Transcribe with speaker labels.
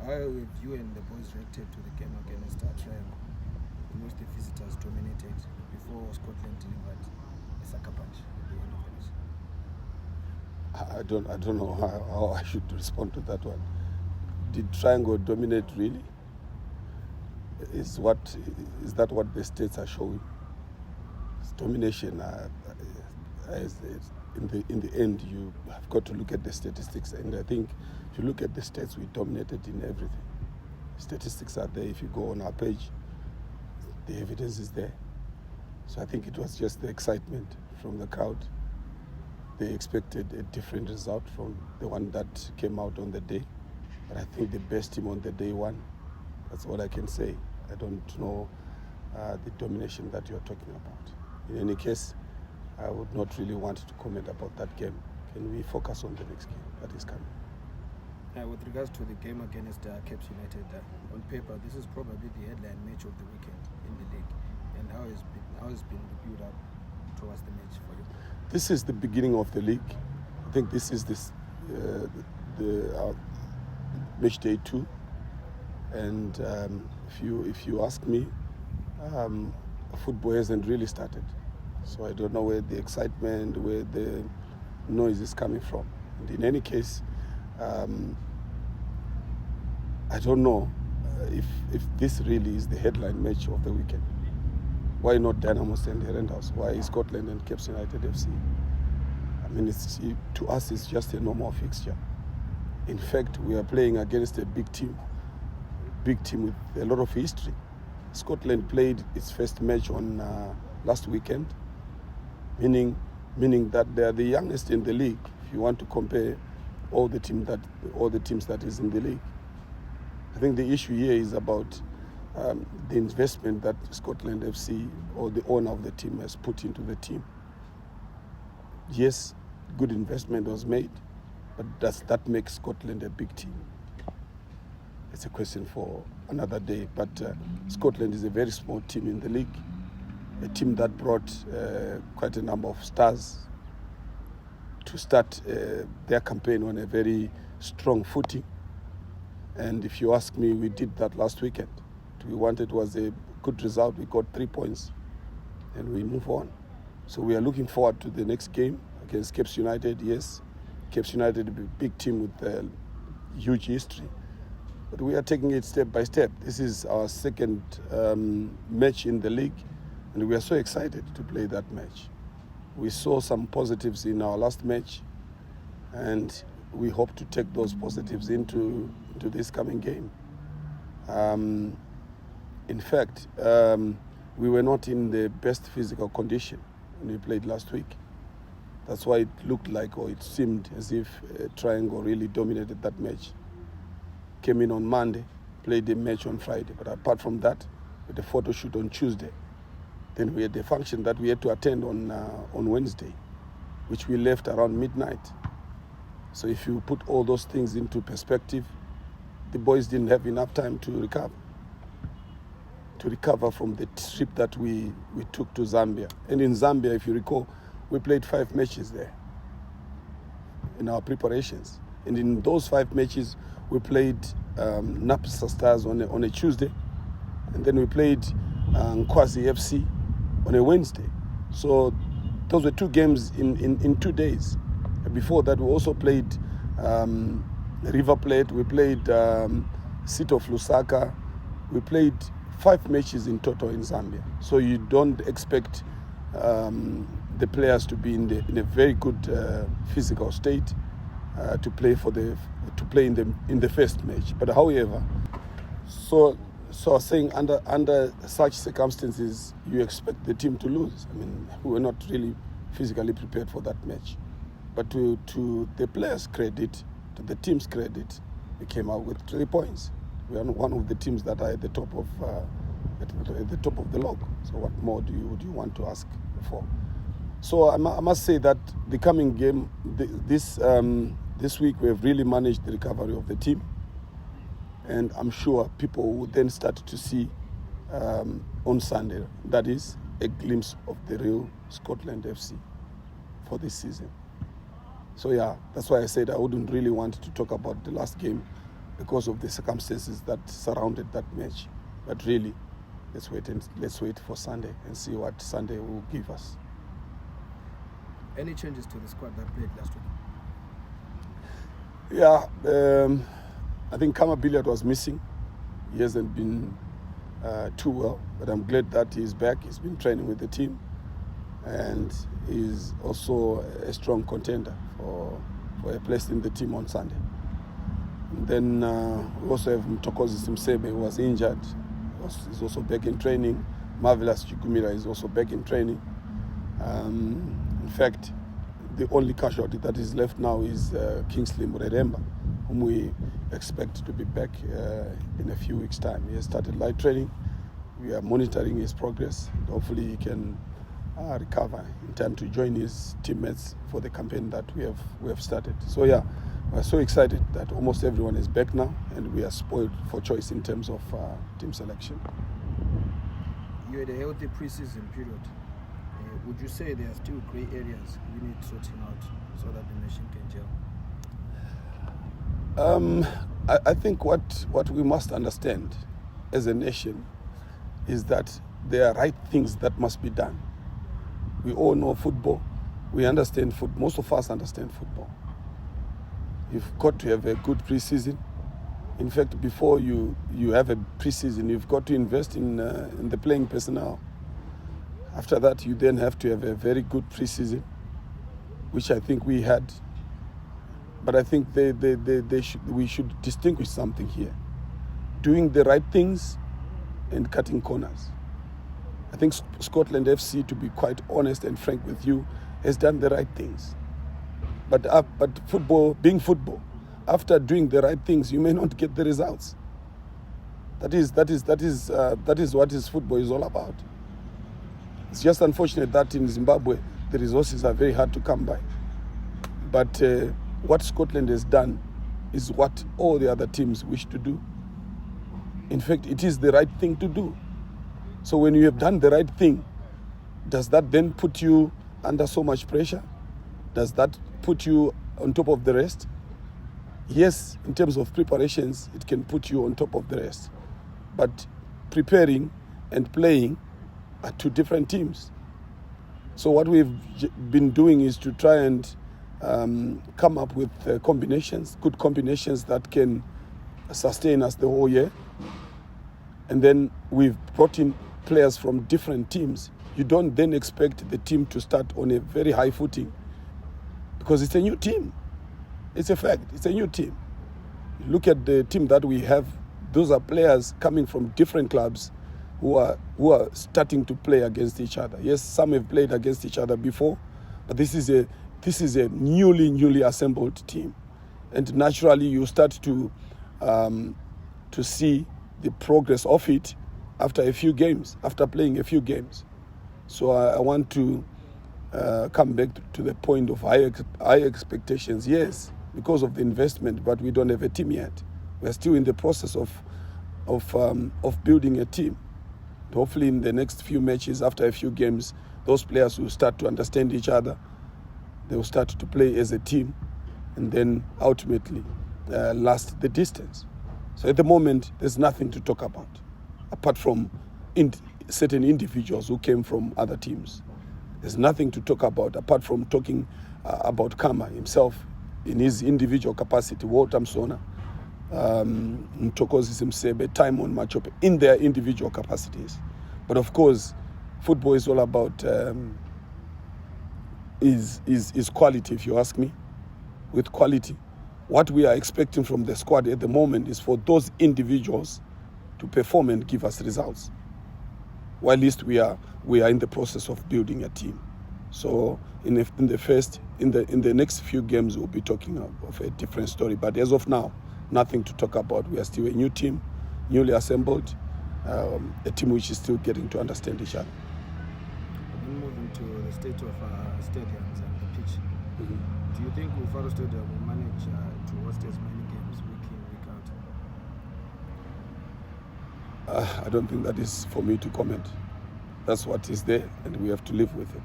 Speaker 1: How have you and the boys reacted to the game against Triangle, in which the visitors dominated before Scotland delivered a sucker punch at the end of the match?
Speaker 2: I don't know how I should respond to that one. Did Triangle dominate really? Is that what the stats are showing? It's domination. In the end, you have got to look at the statistics, and I think if you look at the stats, we dominated in everything. Statistics are there. If you go on our page, the evidence is there. So I think it was just the excitement from the crowd. They expected a different result from the one that came out on the day. But I think the best team on the day won. That's all I can say. I don't know the domination that you're talking about. In any case, I would not really want to comment about that game. Can we focus on the next game that is coming?
Speaker 1: With regards to the game against Cape United, on paper, this is probably the headline match of the weekend in the league. And how has been the build-up towards the match for you?
Speaker 2: This is the beginning of the league. I think this is Matchday 2. And if you ask me, football hasn't really started. So I don't know where the excitement, where the noise is coming from. And in any case, I don't know if this really is the headline match of the weekend. Why not Dynamo and Herenthouse? Why Scotland and Cape United FC? I mean, to us, it's just a normal fixture. In fact, we are playing against a big team with a lot of history. Scotland played its first match on last weekend, meaning that they are the youngest in the league. If you want to compare all the teams that is in the league, I think the issue here is about the investment that Scotland FC or the owner of the team has put into the team. Yes, good investment was made, but does that make Scotland a big team? It's a question for another day, but Scotland is a very small team in the league, a team that brought quite a number of stars to start their campaign on a very strong footing. And if you ask me, we did that last weekend. What we wanted was a good result. We got 3 points and we move on. So we are looking forward to the next game against Cape United. Yes, Cape United is a big team with a huge history. But we are taking it step by step. This is our second match in the league, and we are so excited to play that match. We saw some positives in our last match, and we hope to take those positives into this coming game. In fact, we were not in the best physical condition when we played last week. That's why it looked like, or it seemed as if Triangle really dominated that match. Came in on Monday, played the match on Friday. But apart from that, with the photo shoot on Tuesday, then we had the function that we had to attend on Wednesday, which we left around midnight. So if you put all those things into perspective, the boys didn't have enough time to recover from the trip that we took to Zambia. And in Zambia, if you recall, we played 5 matches there in our preparations. And in those 5 matches, we played Napsa Stars on a Tuesday, and then we played Nkwazi FC on a Wednesday. So those were 2 games in 2 days. Before that, we also played River Plate, we played City of Lusaka, we played 5 matches in total in Zambia. So you don't expect the players to be in a very good physical state to play in the first match. But however, so saying under such circumstances, you expect the team to lose. I mean, we were not really physically prepared for that match. But to the players' credit, to the team's credit, we came out with 3 points. We are one of the teams that are at the top of the log. So what more do you want to ask for? So I must say that the coming game, this week, we have really managed the recovery of the team, and I'm sure people will then start to see on Sunday, that is a glimpse of the real Scotland FC for this season. So yeah, that's why I said I wouldn't really want to talk about the last game because of the circumstances that surrounded that match. But really, let's wait for Sunday and see what Sunday will give us.
Speaker 1: Any changes to the squad that played last week?
Speaker 2: Yeah, I think Kama Billiard was missing. He hasn't been too well, but I'm glad that he's back. He's been training with the team, and he's also a strong contender for a place in the team on Sunday. And then we also have Mtokozi Simsebe, who was injured. He's also back in training. Marvelous Chikumira is also back in training. In fact, the only casualty that is left now is Kingsley Mureremba, whom we expect to be back in a few weeks' time. He has started light training. We are monitoring his progress. Hopefully he can recover in time to join his teammates for the campaign that we have started. So yeah, we're so excited that almost everyone is back now, and we are spoiled for choice in terms of team selection.
Speaker 1: You had a healthy preseason period. Would you say there are still grey areas we need sorting out so that the nation can gel?
Speaker 2: I think what we must understand as a nation is that there are right things that must be done. We all know football. We understand football. Most of us understand football. You've got to have a good preseason. In fact, before you have a preseason, you've got to invest in the playing personnel. After that, you then have to have a very good preseason, which I think we had. But I think we should distinguish something here. Doing the right things and cutting corners. I think Scotland FC, to be quite honest and frank with you, has done the right things. But football, being football, after doing the right things, you may not get the results. That is what football is all about. It's just unfortunate that in Zimbabwe the resources are very hard to come by. But what Scotland has done is what all the other teams wish to do. In fact, it is the right thing to do. So when you have done the right thing, does that then put you under so much pressure? Does that put you on top of the rest? Yes, in terms of preparations, it can put you on top of the rest. But preparing and playing are two different teams. So what we've been doing is to try and come up with combinations, good combinations that can sustain us the whole year. And then we've brought in players from different teams. You don't then expect the team to start on a very high footing because it's a new team. It's a fact. It's a new team. You look at the team that we have. Those are players coming from different clubs who are starting to play against each other. Yes, some have played against each other before, but this is a newly assembled team, and naturally you start to see the progress of it after a few games, after playing a few games. So I want to come back to the point of high expectations. Yes, because of the investment, but we don't have a team yet. We're still in the process of building a team. Hopefully in the next few matches, after a few games, those players will start to understand each other. They will start to play as a team and then ultimately last the distance. So at the moment, there's nothing to talk about apart from certain individuals who came from other teams. There's nothing to talk about apart from talking about Kama himself in his individual capacity, Walter Msona, Mtokozi Simsebe, Timon Machope, in their individual capacities. But of course, football is all about is quality, if you ask me. With quality, what we are expecting from the squad at the moment is for those individuals to perform and give us results. While at least we are in the process of building a team. So in the next few games we'll be talking of a different story. But as of now, nothing to talk about. We are still a new team, newly assembled, a team which is still getting to understand each other.
Speaker 1: Then moving to the state of stadiums and the pitch. Mm-hmm. Do you think Rufaro Stadium will manage to host as many games week in, week out?
Speaker 2: I don't think that is for me to comment. That's what is there, and we have to live with it.